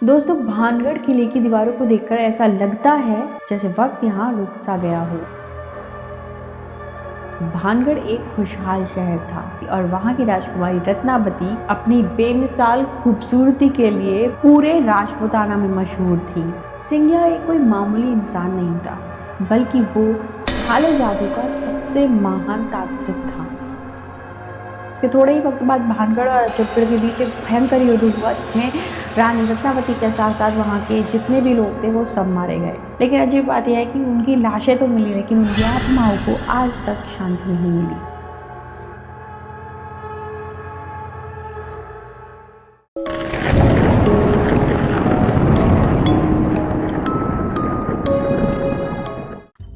दोस्तों, भानगढ़ किले की दीवारों को देखकर ऐसा लगता है जैसे वक्त यहाँ रुक सा गया हो। भानगढ़ एक खुशहाल शहर था और वहाँ की राजकुमारी रत्नावती अपनी बेमिसाल खूबसूरती के लिए पूरे राजपूताना में मशहूर थी। सिंघिया एक कोई मामूली इंसान नहीं था, बल्कि वो काले जादू का सबसे महान तांत्रिक था। इसके थोड़े ही वक्त बाद भानगढ़ और अजबगढ़ के बीच एक भयंकर युद्ध हुआ, जिसमें रानी रत्नावती के साथ साथ वहाँ के जितने भी लोग थे वो सब मारे गए। लेकिन अजीब बात यह है कि उनकी लाशें तो मिली, लेकिन उनकी आत्माओं को आज तक शांति नहीं मिली।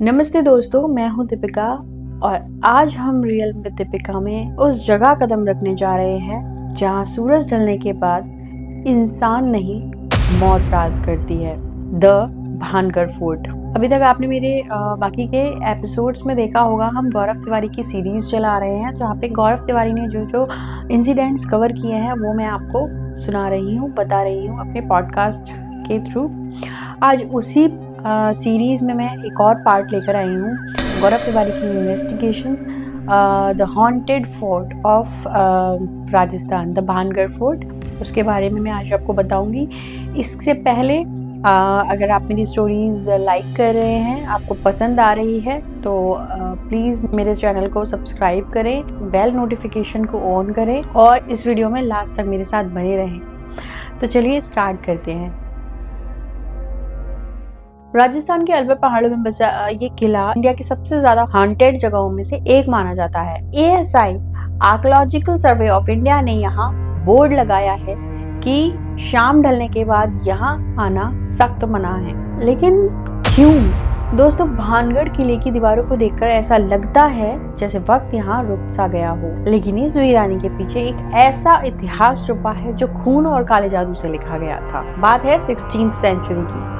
नमस्ते दोस्तों, मैं हूँ दीपिका और आज हम रियल में दीपिका में उस जगह कदम रखने जा रहे हैं जहाँ सूरज ढलने के बाद इंसान नहीं मौत राज करती है, द भानगढ़ फोर्ट। अभी तक आपने मेरे बाकी के एपिसोड्स में देखा होगा, हम गौरव तिवारी की सीरीज चला रहे हैं जहाँ पे गौरव तिवारी ने जो जो इंसिडेंट्स कवर किए हैं वो मैं आपको सुना रही हूँ, बता रही हूँ अपने पॉडकास्ट के थ्रू। आज उसी सीरीज में मैं एक और पार्ट लेकर आई हूँ, गौरव तिवारी की investigation the haunted fort of Rajasthan, the Bhangarh fort. उसके बारे में मैं आज आपको बताऊंगी। इससे पहले अगर आप मेरी स्टोरीज लाइक कर रहे हैं, आपको पसंद आ रही है, तो प्लीज़ मेरे चैनल को सब्सक्राइब करें, बेल नोटिफिकेशन को ऑन करें और इस वीडियो में लास्ट तक मेरे साथ बने रहें। तो चलिए स्टार्ट करते हैं। राजस्थान के अलवर पहाड़ों में बसा ये किला इंडिया की सबसे ज्यादा हॉन्टेड जगहों में से एक माना जाता है। ASI archaeological survey of India ने यहाँ बोर्ड लगाया है कि शाम ढलने के बाद यहाँ आना सख्त मना है। लेकिन क्यों? दोस्तों, भानगढ़ किले की दीवारों को देखकर ऐसा लगता है जैसे वक्त यहाँ रुक सा गया हो, लेकिन इस वीरानी के पीछे एक ऐसा इतिहास छुपा है जो खून और काले जादू से लिखा गया था। बात है 16th सेंचुरी की।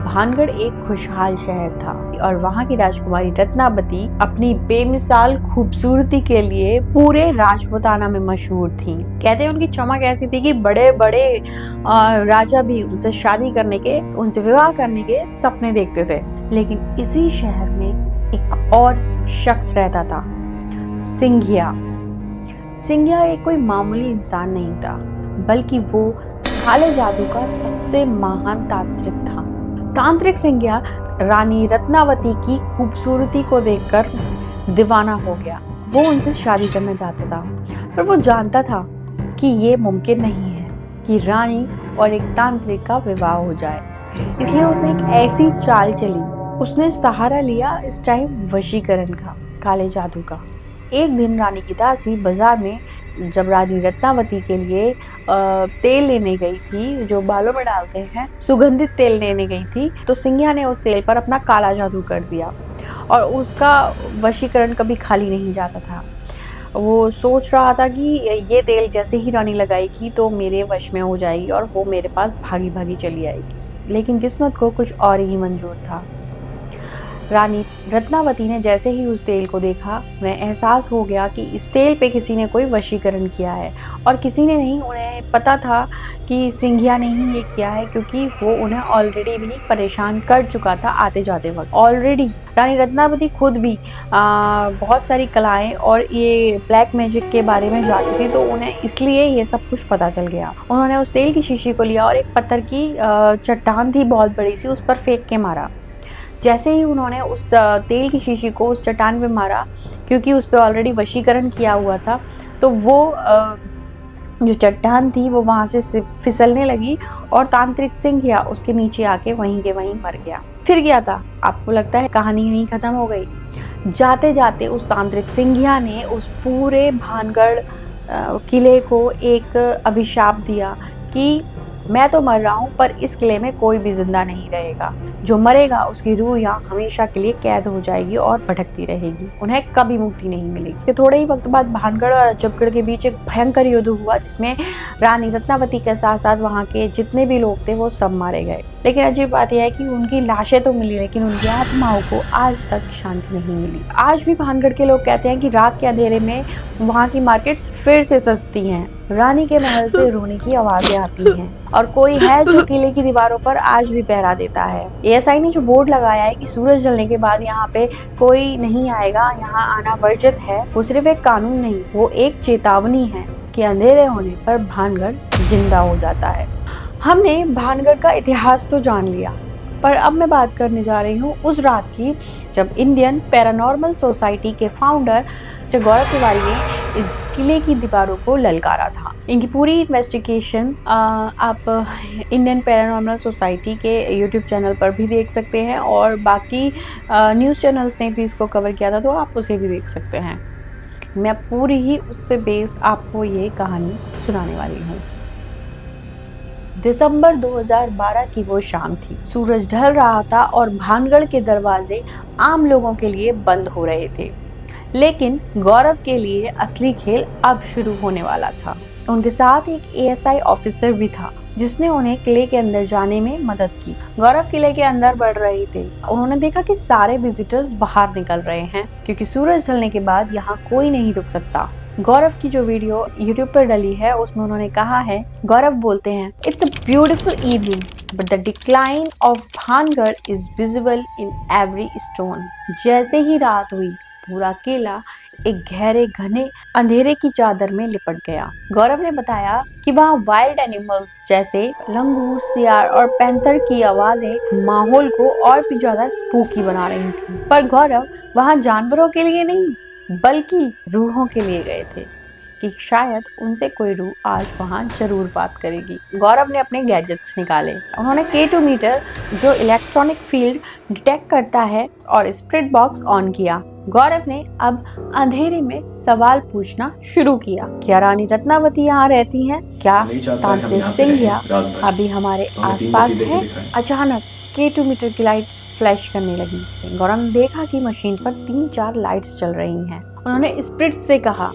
भानगढ़ एक खुशहाल शहर था और वहाँ की राजकुमारी रत्नावती अपनी बेमिसाल खूबसूरती के लिए पूरे राजपूताना में मशहूर थी। कहते हैं उनकी चमक ऐसी थी कि बड़े बड़े राजा भी उनसे शादी करने के, उनसे विवाह करने के सपने देखते थे। लेकिन इसी शहर में एक और शख्स रहता था, सिंघिया। सिंघिया एक कोई मामूली इंसान नहीं था, बल्कि वो काले जादू का सबसे महान तांत्रिक था। तांत्रिक सिंघिया रानी रत्नावती की खूबसूरती को देखकर दीवाना हो गया। वो उनसे शादी करना चाहता था, पर वो जानता था कि ये मुमकिन नहीं है कि रानी और एक तांत्रिक का विवाह हो जाए। इसलिए उसने एक ऐसी चाल चली, उसने सहारा लिया इस टाइम वशीकरण का, काले जादू का। एक दिन रानी की दासी बाजार में जब रानी रत्नावती के लिए तेल लेने गई थी, जो बालों में डालते हैं, सुगंधित तेल लेने गई थी, तो सिंघिया ने उस तेल पर अपना काला जादू कर दिया और उसका वशीकरण कभी खाली नहीं जाता था। वो सोच रहा था कि ये तेल जैसे ही रानी लगाएगी तो मेरे वश में हो जाएगी और वो मेरे पास भागी भागी चली आएगी। लेकिन किस्मत को कुछ और ही मंजूर था। रानी रत्नावती ने जैसे ही उस तेल को देखा, उन्हें एहसास हो गया कि इस तेल पे किसी ने कोई वशीकरण किया है, और किसी ने नहीं, उन्हें पता था कि सिंघिया ने ही ये किया है, क्योंकि वो उन्हें ऑलरेडी भी परेशान कर चुका था आते जाते वक्त। ऑलरेडी रानी रत्नावती खुद भी बहुत सारी कलाएं और ये ब्लैक मैजिक के बारे में जानती थी, तो उन्हें इसलिए ये सब कुछ पता चल गया। उन्होंने उस तेल की शीशी को लिया और एक पत्थर की चट्टान थी बहुत बड़ी सी, उस पर फेंक के मारा। जैसे ही उन्होंने उस तेल की शीशी को उस चट्टान पे मारा, क्योंकि उस पे ऑलरेडी वशीकरण किया हुआ था, तो वो जो चट्टान थी वो वहाँ से फिसलने लगी और तांत्रिक सिंघिया उसके नीचे आके वहीं के वहीं मर गया। फिर क्या था? आपको लगता है कहानी यहीं खत्म हो गई? जाते जाते उस तांत्रिक सिंघिया ने उस पूरे भानगढ़ किले को एक अभिशाप दिया कि मैं तो मर रहा हूँ, पर इस किले में कोई भी जिंदा नहीं रहेगा। जो मरेगा उसकी रूह यहाँ हमेशा के लिए कैद हो जाएगी और भटकती रहेगी, उन्हें कभी मुक्ति नहीं मिलेगी। इसके थोड़े ही वक्त बाद भानगढ़ और अजबगढ़ के बीच एक भयंकर युद्ध हुआ, जिसमें रानी रत्नावती के साथ साथ वहाँ के जितने भी लोग थे वो सब मारे गए। लेकिन अजीब बात यह है कि उनकी लाशें तो मिली, लेकिन उनकी आत्माओं को आज तक शांति नहीं मिली। आज भी भानगढ़ के लोग कहते हैं कि रात के अंधेरे में वहाँ की मार्केट्स फिर से सजती हैं, रानी के महल से रोने की आवाजें आती हैं, और कोई है जो किले की दीवारों पर आज भी पहरा देता है। एएसआई ने जो बोर्ड लगाया है कि सूरज ढलने के बाद यहाँ पे कोई नहीं आएगा, यहाँ आना वर्जित है, वो सिर्फ एक कानून नहीं, वो एक चेतावनी है कि अंधेरे होने पर भानगढ़ जिंदा हो जाता है। हमने भानगढ़ का इतिहास तो जान लिया, पर अब मैं बात करने जा रही हूँ उस रात की जब इंडियन पैरानॉर्मल सोसाइटी के फाउंडर मिस्टर गौरव तिवारी ने इस किले की दीवारों को ललकारा था। इनकी पूरी इन्वेस्टिगेशन आप इंडियन पैरानॉर्मल सोसाइटी के यूट्यूब चैनल पर भी देख सकते हैं, और बाकी न्यूज़ चैनल्स ने भी इसको कवर किया था, तो आप उसे भी देख सकते हैं। मैं पूरी ही उस पे बेस आपको ये कहानी सुनाने वाली हूँ। दिसंबर 2012 की वो शाम थी। सूरज ढल रहा था और भानगढ़ के दरवाजे आम लोगों के लिए बंद हो रहे थे, लेकिन गौरव के लिए असली खेल अब शुरू होने वाला था। उनके साथ एक एएसआई ऑफिसर भी था जिसने उन्हें किले के अंदर जाने में मदद की। गौरव किले के अंदर बढ़ रहे थे। उन्होंने देखा कि सारे विजिटर्स बाहर निकल रहे हैं, क्योंकि सूरज ढलने के बाद यहाँ कोई नहीं रुक सकता। गौरव की जो वीडियो यूट्यूब पर डली है उसमें उन्होंने कहा है, गौरव बोलते हैं, it's a beautiful evening but the decline of Bhangarh is visible in every stone. जैसे ही रात हुई पूरा किला एक गहरे घने अंधेरे की चादर में लिपट गया। गौरव ने बताया कि वहाँ वाइल्ड एनिमल्स जैसे लंगूर, सियार और पैंथर की आवाजें माहौल को और भी ज्यादा स्पूकी बना रही थी। पर गौरव वहाँ जानवरों के लिए नहीं बल्कि रूहों के लिए गए थे कि शायद उनसे कोई रूह आज वहाँ जरूर बात करेगी। गौरव ने अपने गैजेट्स निकाले। उन्होंने K2 मीटर जो इलेक्ट्रॉनिक फील्ड डिटेक्ट करता है और स्प्रिट बॉक्स ऑन किया। गौरव ने अब अंधेरे में सवाल पूछना शुरू किया। क्या रानी रत्नावती यहाँ रहती हैं? क्या तांत्रिक सिंघिया अभी हमारे आसपास है? अचानक K2 मीटर की लाइट्स फ्लैश करने लगी। गौरव ने देखा कि मशीन पर 3-4 लाइट्स चल रही हैं। उन्होंने स्प्रिट से कहा,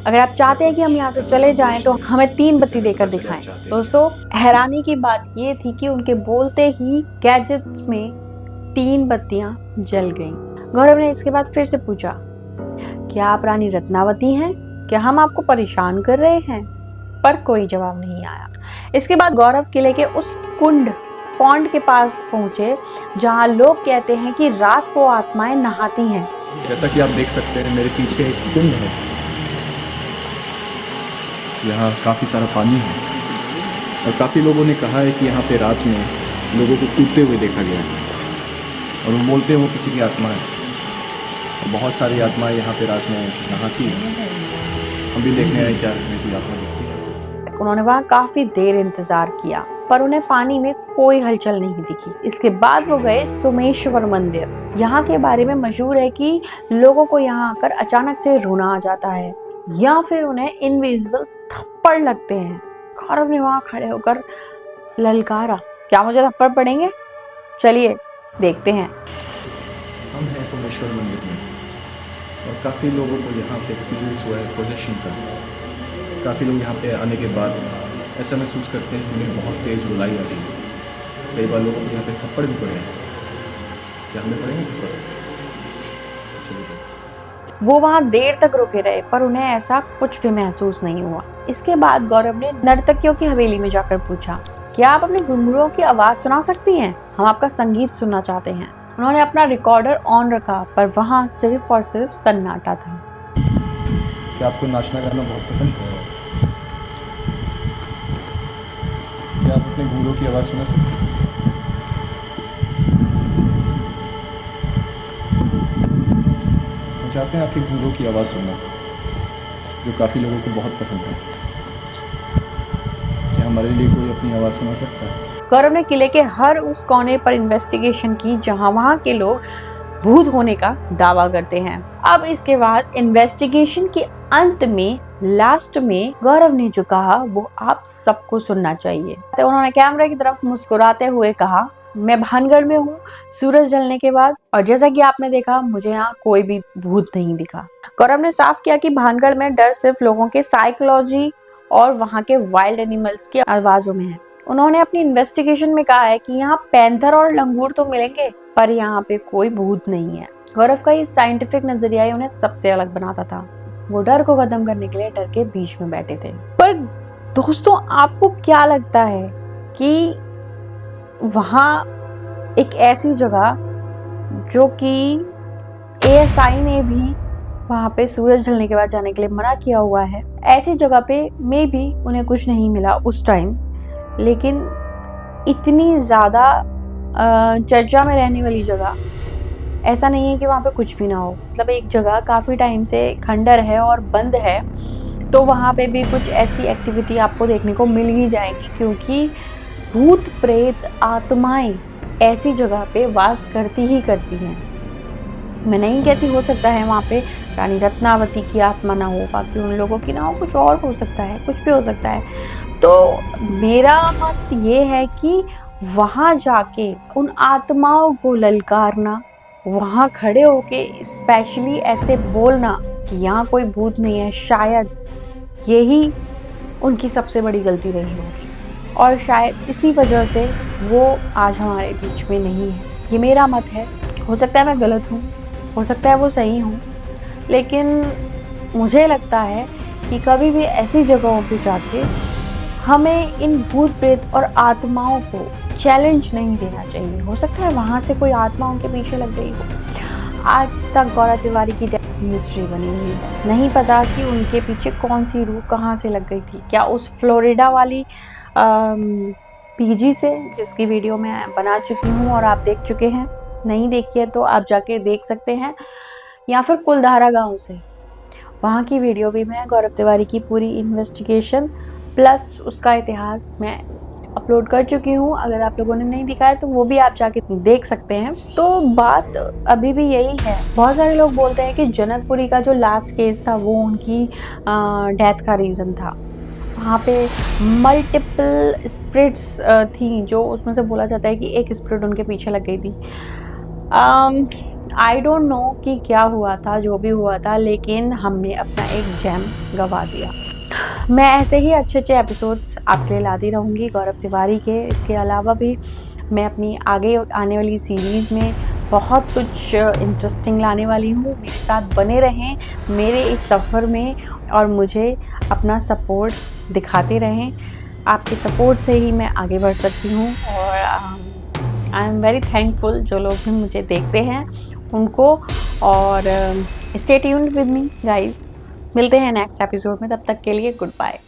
अगर आप चाहते हैं कि हम यहाँ से चले जाएं तो हमें 3 बत्ती देकर दिखाएं। दोस्तों, हैरानी की बात ये थी कि उनके बोलते ही गैजेट्स में 3 बत्तियां जल गईं। गौरव ने इसके बाद फिर से पूछा, क्या आप रानी रत्नावती हैं? क्या हम आपको परेशान कर रहे हैं? पर कोई जवाब नहीं आया। इसके बाद गौरव किले के उस पॉन्ड के पास पहुंचे जहां लोग कहते हैं कि रात को आत्माएं नहाती हैं। जैसा कि आप देख सकते हैं मेरे पीछे एक कुंड है। यहाँ काफ़ी सारा पानी है और काफ़ी लोगों ने कहा है कि यहाँ पे रात में लोगों को कूदते हुए देखा गया है और वो बोलते हैं वो किसी की आत्मा है। और बहुत सारी आत्माएं यहाँ पे रात में नहाती हैं। हम भी देखने आए क्या कोई आत्मा दिखती है। उन्होंने वहाँ काफी देर इंतजार किया पर उन्हें पानी में कोई हलचल नहीं दिखी। इसके बाद वो गए सोमेश्वर मंदिर। यहाँ के बारे में मशहूर है कि लोगों को यहाँ आकर अचानक से रोना आ जाता है या फिर उन्हें इनविजिबल थप्पड़ लगते हैं। गौरव ने वहाँ खड़े होकर ललकारा, क्या मुझे थप्पड़ पड़ेंगे? चलिए देखते हैं। हम हैं सोमेश्वर मंदिर में और काफ़ी लोगों को यहाँ पे एक्सपीरियंस हुआ है पोजेशन का। काफ़ी लोग यहाँ पे आने के बाद ऐसा महसूस करते हैं कि उन्हें बहुत तेज़ रुलाई आ रही है। कई बार लोगों को यहाँ पे थप्पड़ भी पड़े हैं। क्या हमें पड़ेंगे थप्पड़? वो वहाँ देर तक रुके रहे पर उन्हें ऐसा कुछ भी महसूस नहीं हुआ। इसके बाद गौरव ने नर्तकियों की हवेली में जाकर पूछा, क्या आप अपने घुंघरूओं की आवाज सुना सकती हैं? हम आपका संगीत सुनना चाहते हैं। उन्होंने अपना रिकॉर्डर ऑन रखा पर वहाँ सिर्फ और सिर्फ सन्नाटा था। क्या आपको नाचना गाना बहुत पसंद है? क्या आप अपने घुंघरूओं की आवाज़ सुना सकते हैं? हम चाहते हैं आपके घुंघरूओं की आवाज़ सुनना, जो काफ़ी लोगों को बहुत पसंद है। क्या हमारे लिए कोई अपनी आवाज़ सुना सकता है? गौरव ने किले के हर उस कोने पर इन्वेस्टिगेशन की जहां वहां के लोग भूत होने का दावा करते हैं। अब इसके बाद इन्वेस्टिगेशन के अंत में लास्ट में गौरव ने जो कहा वो आप सबको सुनना चाहिए। तो उन्होंने कैमरे की तरफ मुस्कुराते हुए कहा, मैं भानगढ़ में हूँ सूरज ढलने के बाद और जैसा कि आपने देखा मुझे यहाँ कोई भी भूत नहीं दिखा। गौरव ने साफ किया कि भानगढ़ में डर सिर्फ लोगों के साइकोलॉजी और वहाँ के वाइल्ड एनिमल्स की आवाजों में है। उन्होंने अपनी इन्वेस्टिगेशन में कहा है कि यहाँ पैंथर और लंगूर तो मिलेंगे पर यहाँ पे कोई भूत नहीं है। गौरव का ये साइंटिफिक नजरिया ही उन्हें सबसे अलग बनाता था। वो डर को खत्म करने के लिए डर के बीच में बैठे थे। पर दोस्तों, आपको क्या लगता है कि वहाँ एक ऐसी जगह जो कि ASI ने भी वहाँ पे सूरज ढलने के बाद जाने के लिए मना किया हुआ है, ऐसी जगह पे मे भी उन्हें कुछ नहीं मिला उस टाइम, लेकिन इतनी ज़्यादा चर्चा में रहने वाली जगह, ऐसा नहीं है कि वहाँ पे कुछ भी ना हो। मतलब एक जगह काफ़ी टाइम से खंडर है और बंद है, तो वहाँ पे भी कुछ ऐसी एक्टिविटी आपको देखने को मिल ही जाएगी, क्योंकि भूत प्रेत आत्माएं ऐसी जगह पे वास करती ही करती हैं। मैं नहीं कहती हो सकता है वहाँ पे रानी रत्नावती की आत्मा ना हो, बाकी उन लोगों की ना हो, कुछ और हो सकता है, कुछ भी हो सकता है। तो मेरा मत ये है कि वहाँ जाके उन आत्माओं को ललकारना, वहाँ खड़े होके स्पेशली ऐसे बोलना कि यहाँ कोई भूत नहीं है, शायद यही उनकी सबसे बड़ी गलती रही होगी और शायद इसी वजह से वो आज हमारे बीच में नहीं है। ये मेरा मत है, हो सकता है मैं गलत हूँ, हो सकता है वो सही हूँ, लेकिन मुझे लगता है कि कभी भी ऐसी जगहों पे जाके हमें इन भूत प्रेत और आत्माओं को चैलेंज नहीं देना चाहिए। हो सकता है वहाँ से कोई आत्मा उनके पीछे लग गई हो। आज तक गौरव तिवारी की मिस्ट्री बनी हुई है, नहीं पता कि उनके पीछे कौन सी रूह कहाँ से लग गई थी। क्या उस फ्लोरिडा वाली PG से, जिसकी वीडियो मैं बना चुकी हूँ और आप देख चुके हैं, नहीं देखी है तो आप जाके देख सकते हैं, या फिर कुलधारा गांव से, वहाँ की वीडियो भी मैं गौरव तिवारी की पूरी इन्वेस्टिगेशन प्लस उसका इतिहास मैं अपलोड कर चुकी हूँ। अगर आप लोगों ने नहीं देखा है तो वो भी आप जाके देख सकते हैं। तो बात अभी भी यही है, बहुत सारे लोग बोलते हैं कि जनकपुरी का जो लास्ट केस था वो उनकी डेथ का रीज़न था। वहाँ पे मल्टीपल स्पिरिट्स थी, जो उसमें से बोला जाता है कि एक स्पिरिट उनके पीछे लग गई थी। आई डोंट नो कि क्या हुआ था, जो भी हुआ था, लेकिन हमने अपना एक जेम गवा दिया। मैं ऐसे ही अच्छे अच्छे एपिसोड्स आपके लिए लाती रहूँगी गौरव तिवारी के। इसके अलावा भी मैं अपनी आगे आने वाली सीरीज़ में बहुत कुछ इंटरेस्टिंग लाने वाली हूँ। मेरे साथ बने रहें मेरे इस सफ़र में और मुझे अपना सपोर्ट दिखाते रहें। आपके सपोर्ट से ही मैं आगे बढ़ सकती हूँ और आई एम वेरी थैंकफुल जो लोग भी मुझे देखते हैं उनको। और stay tuned with me guys. मिलते हैं नेक्स्ट एपिसोड में, तब तक के लिए गुड बाय।